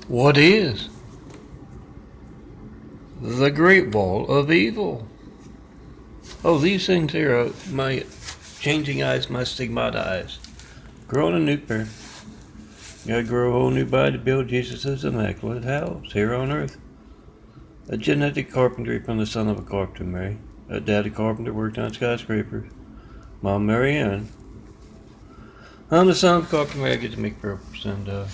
What is the Great Wall of Evil? Oh, these things here are my changing eyes, my stigmata eyes. Growing a new pair. You gotta grow a whole new body to build Jesus' immaculate house here on earth. A genetic carpentry from the son of a carpenter, Mary. A daddy carpenter worked on skyscrapers. Mom, Mary Ann. I'm the son of a carpenter, Mary. I get to make purpose. And the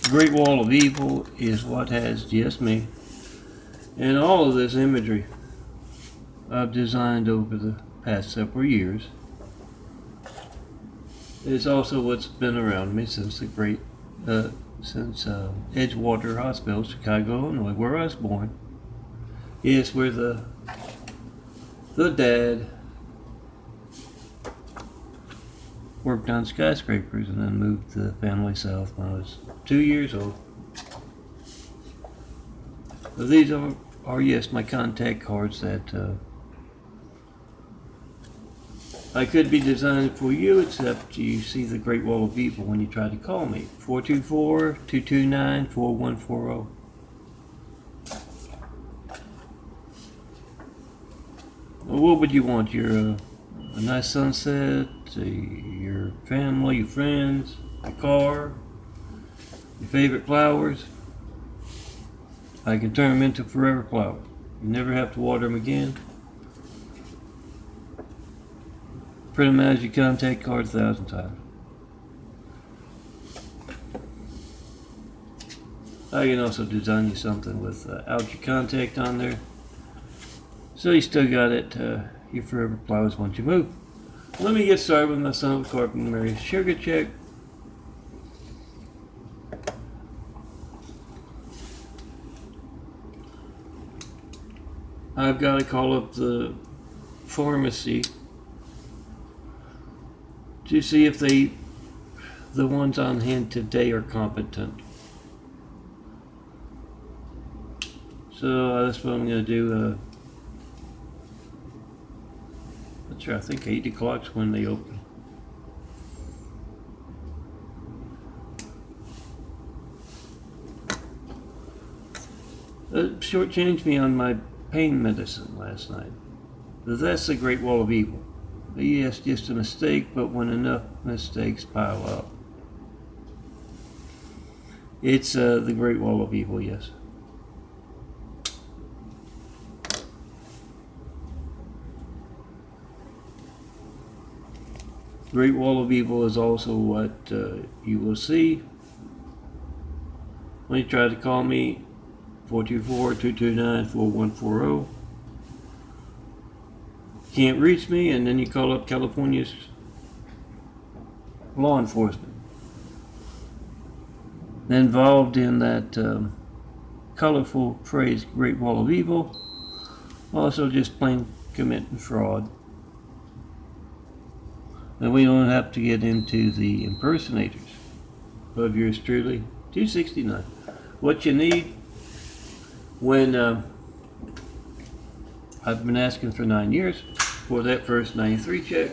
Great Wall of Evil is what has just me. And all of this imagery I've designed over the past several years is also what's been around me since Edgewater Hospital, Chicago, Illinois, where I was born. Yes, where the dad worked on skyscrapers and then moved the family south when I was 2 years old. So these are yes, my contact cards that I could be designed for you, except you see the Great Wall of Evil when you try to call me. 424-229-4140. What would you want? A nice sunset, your family, your friends, a car, your favorite flowers? I can turn them into forever flowers. You never have to water them again. Print them as your contact card 1,000 times. I can also design you something without your contact on there. So you still got it, your forever flowers once you move. Let me get started with my son of a carpenter, Mary. Sugar check. I've got to call up the pharmacy to see if the ones on hand today are competent. So that's what I'm going to do. Not sure, I think 8 o'clock's when they open. Shortchanged me on my pain medicine last night. That's the Great Wall of Evil. Yes, just a mistake, but when enough mistakes pile up, it's the Great Wall of Evil, yes. Great Wall of Evil is also what you will see when you try to call me. 424-229-4140. Can't reach me, and then you call up California's law enforcement involved in that colorful phrase Great Wall of Evil. Also just plain committing fraud. And we don't have to get into the impersonators of yours truly. 269. What you need when I've been asking for 9 years for that first 93 check.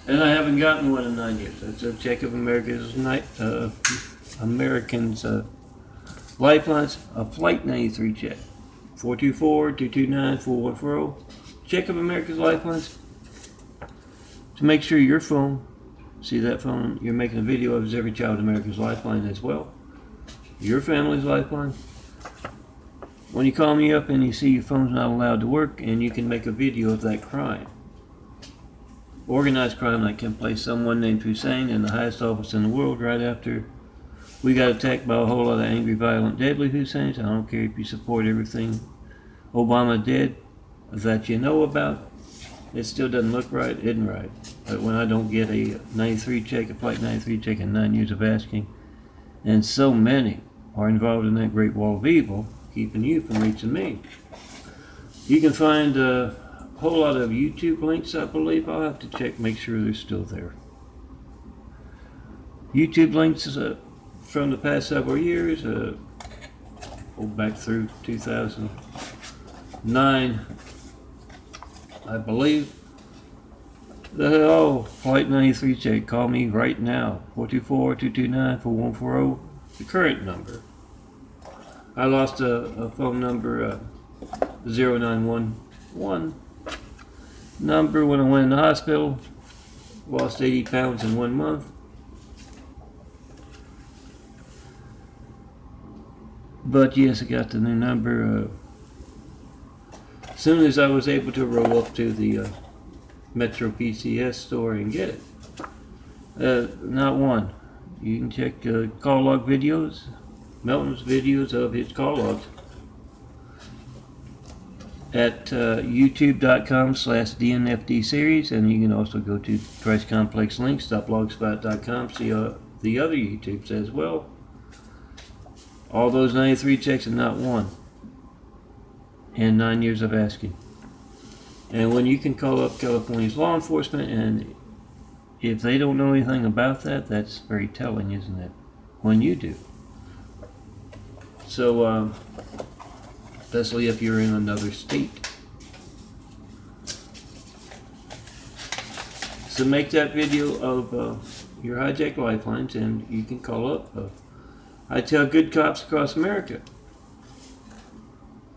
And I haven't gotten one in 9 years. That's a check of Americans Lifelines, a Flight 93 check. 424-229-4140. Check of America's Lifelines. To make sure your phone, see that phone you're making a video of is every child America's Lifeline as well. Your family's lifeline. When you call me up and you see your phone's not allowed to work, and you can make a video of that crime. Organized crime that can place someone named Hussein in the highest office in the world right after we got attacked by a whole lot of angry, violent, deadly Husseins. I don't care if you support everything Obama did that you know about. It still doesn't look right, isn't right. But when I don't get a 93 check, a Flight 93 check in 9 years of asking, and so many are involved in that Great Wall of Evil, keeping you from reaching me. You can find a whole lot of YouTube links, I believe. I'll have to check, make sure they're still there. YouTube links from the past several years. back through 2009, I believe. Flight 93 check. Call me right now. 424-229-4140. The current number. I lost a phone number, 0911 number when I went in the hospital. Lost 80 pounds in 1 month. But yes, I got the new number. As soon as I was able to roll up to the Metro PCS store and get it. Not one. You can check call log videos, Melton's videos of his call logs at youtube.com/DNFD series, and you can also go to christcomplexlinks.blogspot.com, see the other YouTubes as well. All those 93 checks and not one. And 9 years of asking. And when you can call up California's law enforcement, and if they don't know anything about that, that's very telling, isn't it? When you do. So, especially if you're in another state. So make that video of your hijacked lifelines, and you can call up. I tell good cops across America.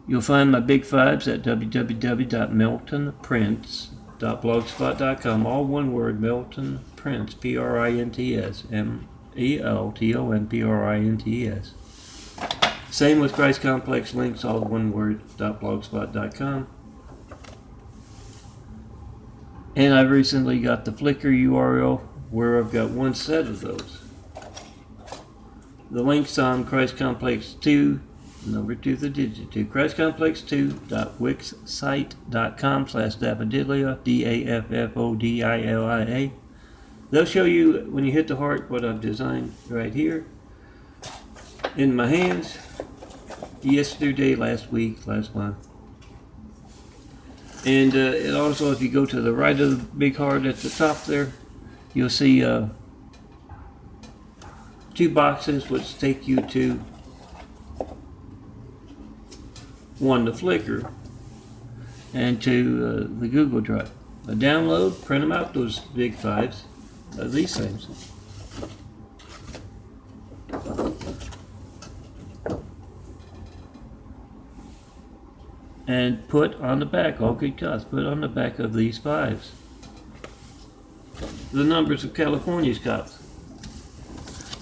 You'll find my big fives at www.meltonprints.blogspot.com. All one word, Melton Prints, Prints, Meltonprints. Same with Christ Complex Links, all one word, .blogspot.com. And I recently got the Flickr URL where I've got one set of those. The link's on Christ Complex 2, number 2, the digit 2, christcomplex2.wixsite.com/daffodilia, DAFFODILIA. They'll show you when you hit the heart what I've designed right here in my hands yesterday, last week, last month. And it also, if you go to the right of the big heart at the top there, you'll see 2 boxes which take you to one, the Flickr, and to the Google Drive. Download, print them out, those big fives, these things. And put on the back, all good cops, put on the back of these fives the numbers of California's cops.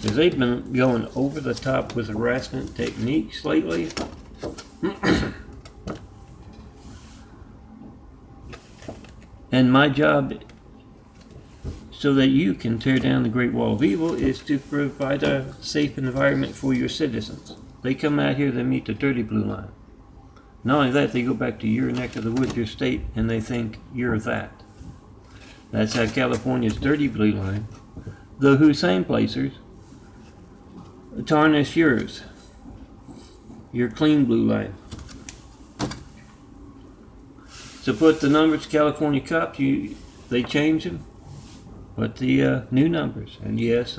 Because they've been going over the top with harassment techniques lately. And my job, so that you can tear down the Great Wall of Evil, is to provide a safe environment for your citizens. They come out here, they meet the dirty blue line. Not only that, they go back to your neck of the woods, your state, and they think you're that. That's how California's dirty blue line, the Hussein placers, tarnish yours, your clean blue line. So put the numbers, California cops, they change them. Put the new numbers. And yes,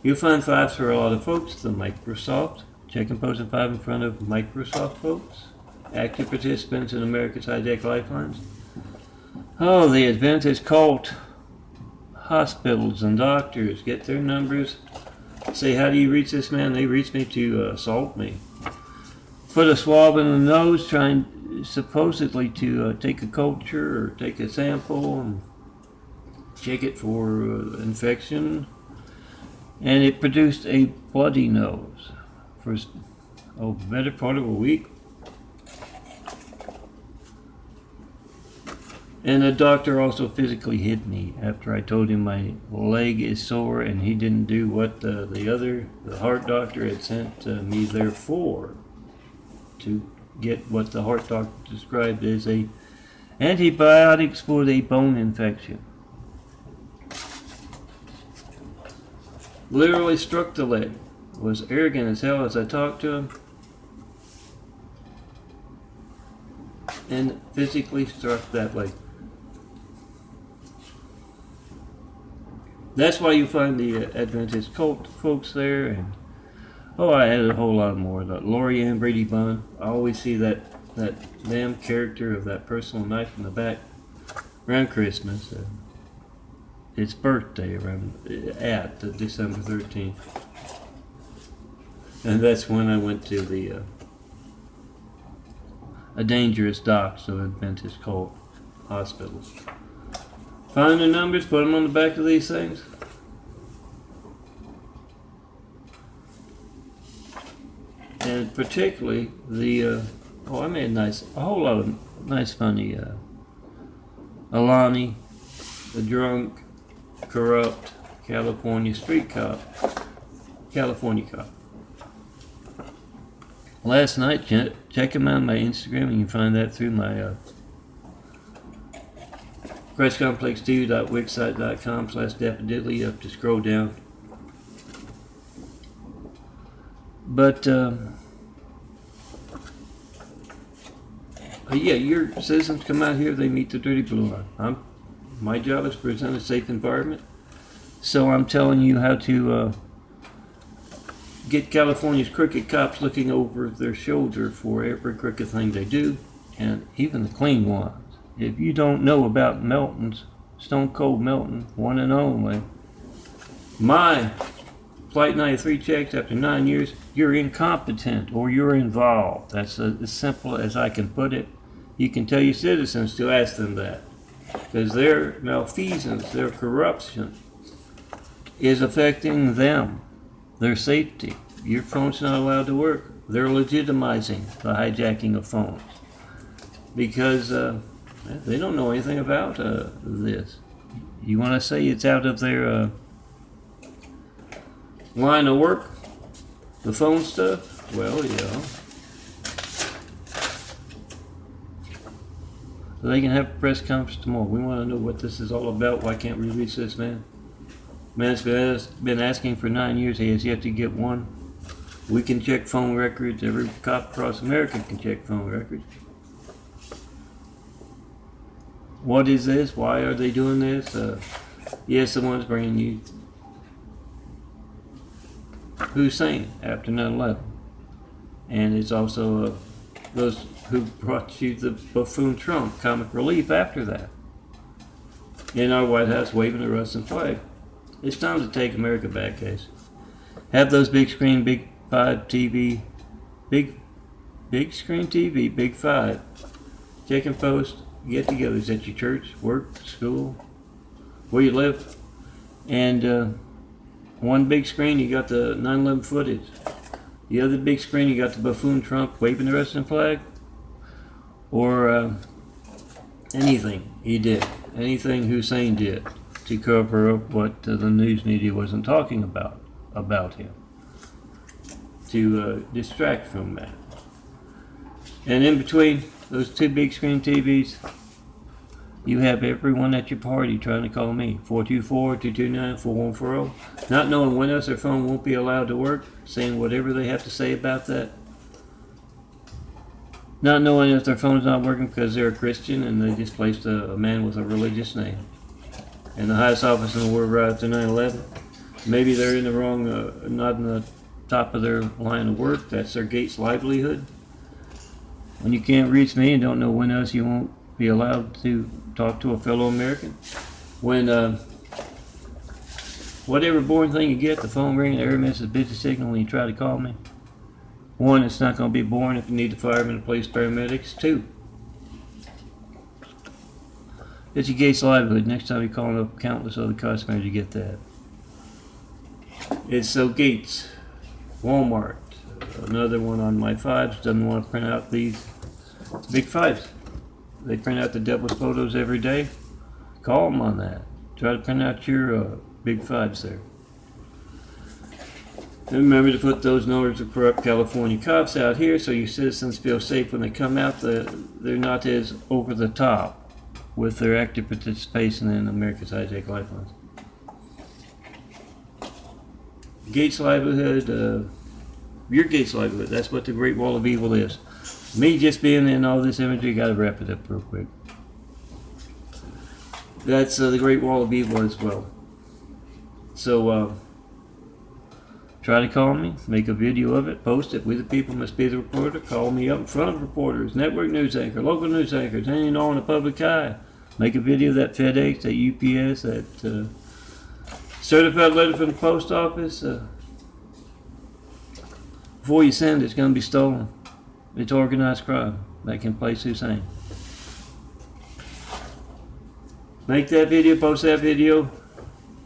you'll find fives for a lot of folks. The Microsoft, check and post a 5 in front of Microsoft folks. Active participants in America's Hijacked Lifelines. Oh, the Adventist cult. Hospitals and doctors get their numbers. Say, how do you reach this man? They reach me to assault me. Put a swab in the nose, trying supposedly to take a culture or take a sample and check it for infection. And it produced a bloody nose for the better part of a week. And the doctor also physically hit me after I told him my leg is sore, and he didn't do what the heart doctor had sent me there for, to get what the heart doctor described as a antibiotics for the bone infection. Literally struck the leg. Was arrogant as hell as I talked to him, and physically struck that leg. That's why you find the Adventist cult folks there, and Oh, I added a whole lot more. The Lori Ann Brady Bunn. I always see that damn character of that personal knife in the back around Christmas. Its birthday around at December 13th. And that's when I went to the a dangerous docks of Adventist cult hospitals. Find the numbers, put them on the back of these things. And particularly the, I made a whole lot of nice funny, Alani, the drunk, corrupt, California street cop, California cop. Last night, check him out on my Instagram, and you can find that through my ChristComplexTV.wixsite.com/daffodilly. You have to scroll down. But yeah, your citizens come out here, they meet the dirty blue line. My job is to present a safe environment. So I'm telling you how to get California's crooked cops looking over their shoulder for every crooked thing they do, and even the clean ones. If you don't know about Melton's, Stone Cold Melton, one and only, my Flight 93 checks after 9 years, you're incompetent or you're involved. That's as simple as I can put it. You can tell your citizens to ask them that, because their malfeasance, their corruption is affecting them, their safety. Your phone's not allowed to work. They're legitimizing the hijacking of phones because they don't know anything about this. You want to say it's out of their line of work, the phone stuff? Well, yeah. So they can have a press conference tomorrow. We want to know what this is all about. Why can't we release this man? Man's been asking for 9 years. He has yet to get one. We can check phone records. Every cop across America can check phone records. What is this? Why are they doing this? Yes, someone's bringing you Hussein after 9/11, and it's also those who brought you the buffoon Trump comic relief after that in our White House waving the Russian flag. It's time to take America back, guys. Have those big screen, big 5 TV, big screen TV, big 5. Check and post, get-togethers at your church, work, school, where you live, and one big screen you got the 9/11 footage. The other big screen you got the buffoon Trump waving the Russian flag, or anything he did, anything Hussein did to cover up what the news media wasn't talking about him, to distract from that. And in between those 2 big screen TVs, you have everyone at your party trying to call me, 424-229-4140, not knowing when else their phone won't be allowed to work, saying whatever they have to say about that. Not knowing if their phone's not working because they're a Christian and they just placed a man with a religious name in the highest office in the world right after 9/11. Maybe they're in the wrong, not in the top of their line of work. That's their Gates livelihood. When you can't reach me and don't know when else you won't be allowed to talk to a fellow American. When whatever boring thing you get, the phone ringing, every message busy signal when you try to call me. 1, it's not going to be boring if you need the firemen, the police, paramedics. 2, it's your Gates livelihood. Next time you call up countless other customers, you get that. It's so Gates, Walmart, another one on my 5s doesn't want to print out these big 5s. They print out the devil's photos every day. Call them on that. Try to print out your big 5s there. And remember to put those numbers of corrupt California cops out here so your citizens feel safe when they come out. They're not as over the top with their active participation in America's hijack lifelines. Gates livelihood, your Gates livelihood, that's what the Great Wall of Evil is. Me just being in all this imagery, gotta wrap it up real quick. That's the Great Wall of Evil as well. So, Try to call me, make a video of it, post it. We the people must be the reporter. Call me up in front of reporters, network news anchor, local news anchors, any and all in the public eye. Make a video of that FedEx, that UPS, that certified letter from the post office. Before you send it, it's going to be stolen. It's organized crime that can place Hussein. Make that video, post that video,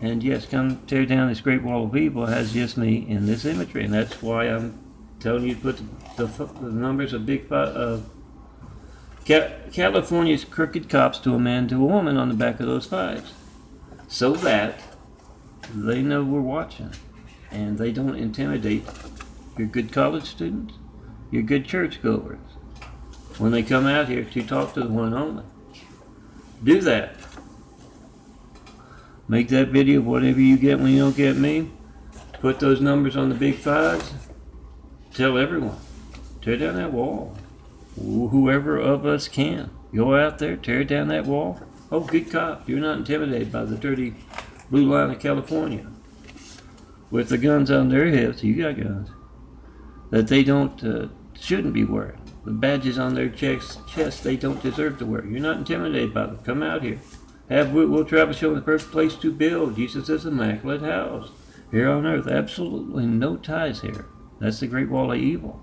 and yes, come tear down this great wall of evil. It has just me in this imagery, and that's why I'm telling you to put the numbers of California's crooked cops to a man, to a woman on the back of those fives, so that they know we're watching, and they don't intimidate your good college students, your good churchgoers, when they come out here to talk to the one only. Do that. Make that video of whatever you get when you don't get me. Put those numbers on the big fives. Tell everyone. Tear down that wall. Whoever of us can. Go out there, tear down that wall. Oh, good cop. You're not intimidated by the dirty blue line of California. With the guns on their hips, you got guns, that they shouldn't be wearing. The badges on their chest they don't deserve to wear. You're not intimidated by them. Come out here. Have Will Travel Show the perfect place to build Jesus' immaculate house. Here on earth, absolutely no ties here. That's the great wall of evil.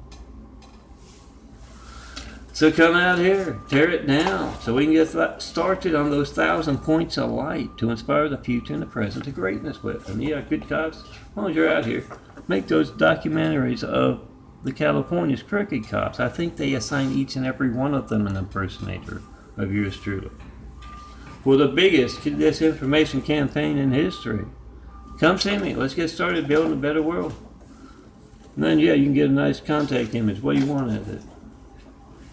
So come out here, tear it down, so we can get started on those 1,000 points of light to inspire the future and the present to greatness with. And yeah, good cops, as long as you're out here, make those documentaries of the California's crooked cops. I think they assign each and every one of them an impersonator of yours truly. For the biggest disinformation campaign in history. Come see me. Let's get started building a better world. And then, yeah, you can get a nice contact image. What do you want of it?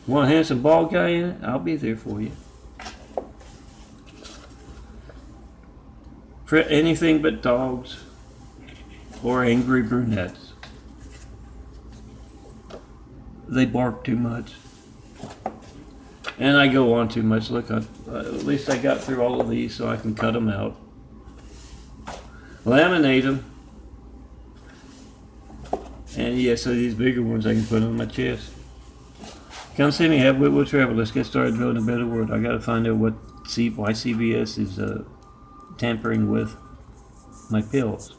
Want a handsome bald guy in it? I'll be there for you. For anything but dogs or angry brunettes. They bark too much. And I go on too much. Look, at least I got through all of these so I can cut them out. Laminate them. And yeah, so these bigger ones I can put on my chest. Come see me, have Whitwood Travel. Let's get started building a better world. I got to find out why CBS is tampering with my pills.